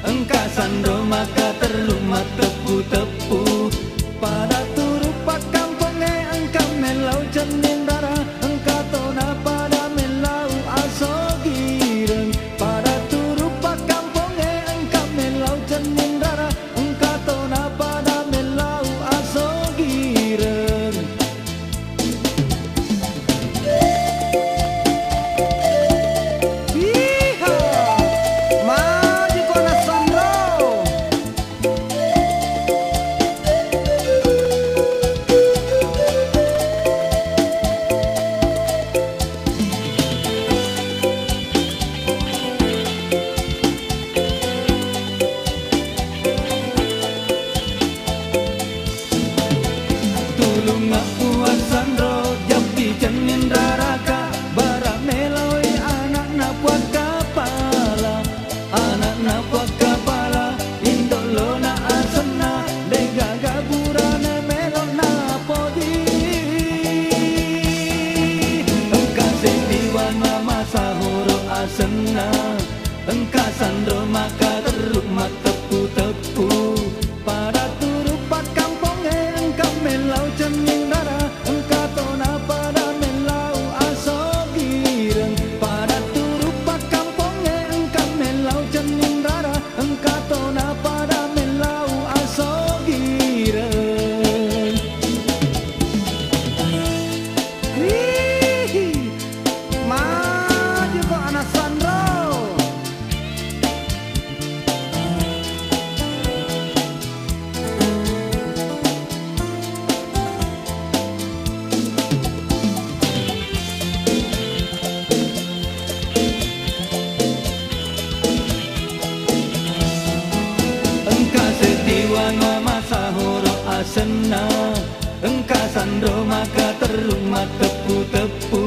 Engka sandro maka terlumat tepu-tepu pada turu pakamponge engka melau cenin darah engka tona pada melau aso gireng pada turu pakamponge engka melau cenin darah engka tona pada melau aso gireng. Engka sandro maka terlumat tepu-tepu pada turu pakamponge engka melau cening darah engka tona pada melau aso gireng pada turu pakamponge engka melau cening darah engka tona pada melau aso gireng. Maju kok anak Sandro. Engka sandro maka terlumat tepu-tepu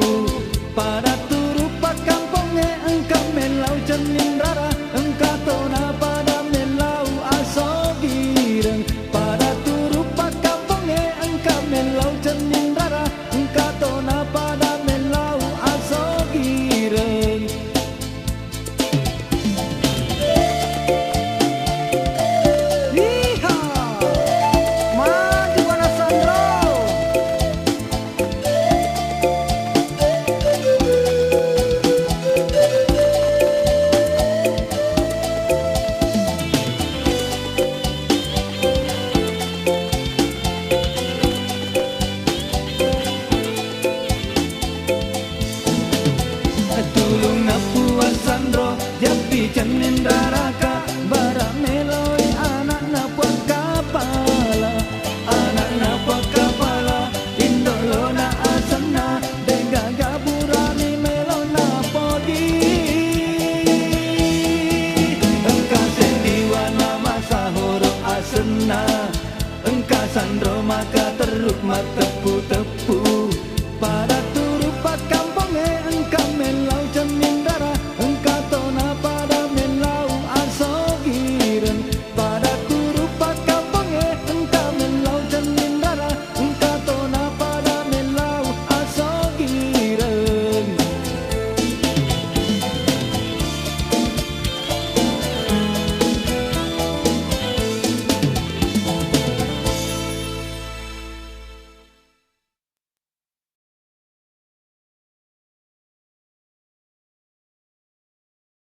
pada turu pakamponge engka melau cening darah engka tona pada melau aso gireng pada turu pakamponge engka melau cening darah engka tona pada melau aso gireng. Cenin daraka bara meloi anak napok kapala anak napok kapala indolona asana dega gaburani melona podi engka sendiwana masahoro asena engka sandro maka teruk tepu-tepu